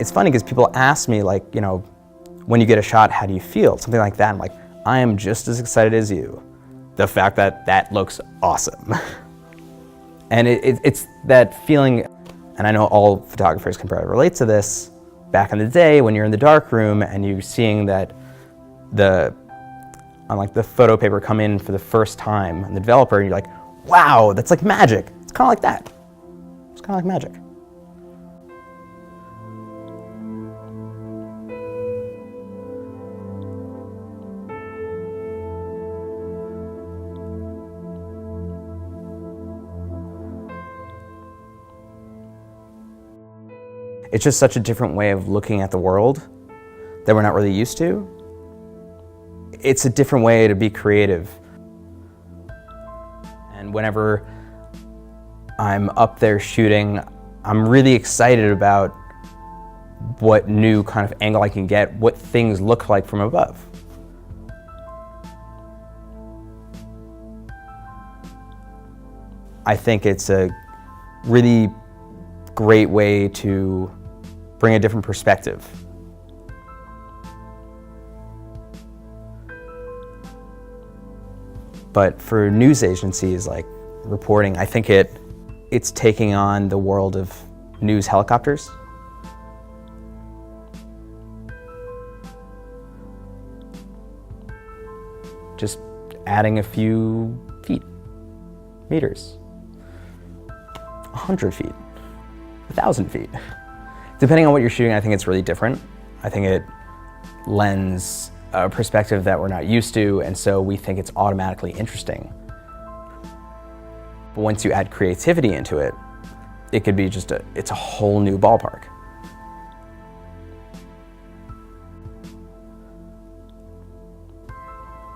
It's funny because people ask me, like, you know, when you get a shot, how do you feel? Something like that. I'm like, I am just as excited as you. The fact that that looks awesome. And it's that feeling, and I know all photographers can probably relate to this, back in the day when you're in the dark room and you're seeing that the photo paper come in for the first time, and the developer, and you're like, wow, that's like magic. It's kind of like that. It's kind of like magic. It's just such a different way of looking at the world that we're not really used to. It's a different way to be creative. And whenever I'm up there shooting, I'm really excited about what new kind of angle I can get, what things look like from above. I think it's a really great way to bring a different perspective. But for news agencies like reporting, I think it's taking on the world of news helicopters. Just adding a few feet, meters, 100 feet, 1,000 feet. Depending on what you're shooting, I think it's really different. I think it lends a perspective that we're not used to, and so we think it's automatically interesting. But once you add creativity into it, it could be it's a whole new ballpark.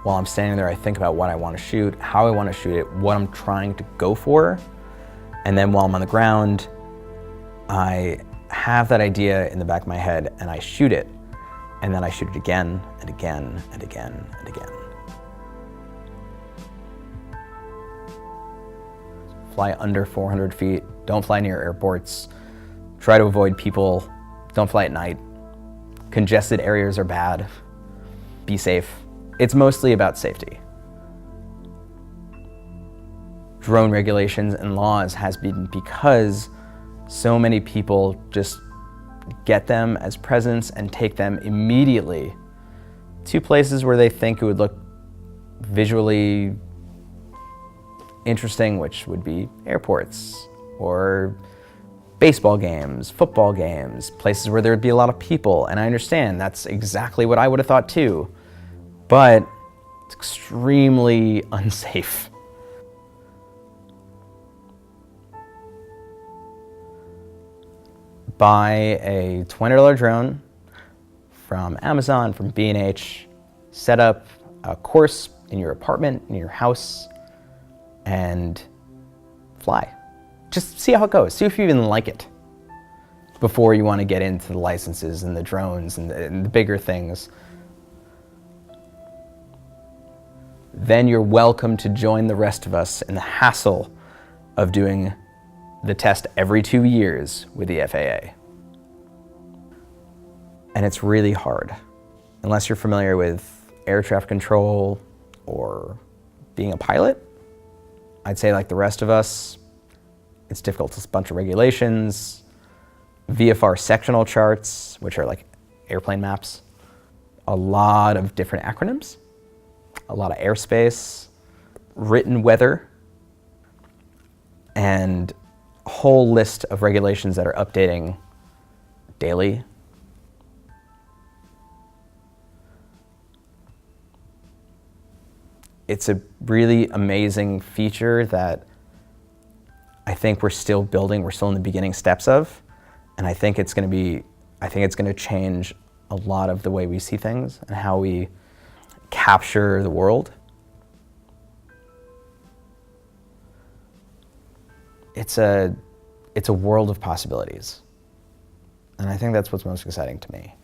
While I'm standing there, I think about what I want to shoot, how I want to shoot it, what I'm trying to go for, and then while I'm on the ground, I have that idea in the back of my head and I shoot it, and then I shoot it again and again and again and again. Fly under 400 feet, don't fly near airports, try to avoid people, don't fly at night. Congested areas are bad, be safe. It's mostly about safety. Drone regulations and laws has been because so many people just get them as presents and take them immediately to places where they think it would look visually interesting, which would be airports or baseball games, football games, places where there would be a lot of people. And I understand that's exactly what I would have thought too, but it's extremely unsafe. Buy a $20 drone from Amazon, from B&H, set up a course in your apartment, in your house, and fly. Just see how it goes. See if you even like it before you want to get into the licenses and the drones and the bigger things. Then you're welcome to join the rest of us in the hassle of doing the test every 2 years with the FAA. And it's really hard. Unless you're familiar with air traffic control or being a pilot, I'd say like the rest of us, it's difficult. It's a bunch of regulations, VFR sectional charts, which are like airplane maps, a lot of different acronyms, a lot of airspace, written weather, and a whole list of regulations that are updating daily. It's a really amazing feature that I think we're still building, we're still in the beginning steps of, and I think it's going to change a lot of the way we see things and how we capture the world. It's a world of possibilities. And I think that's what's most exciting to me.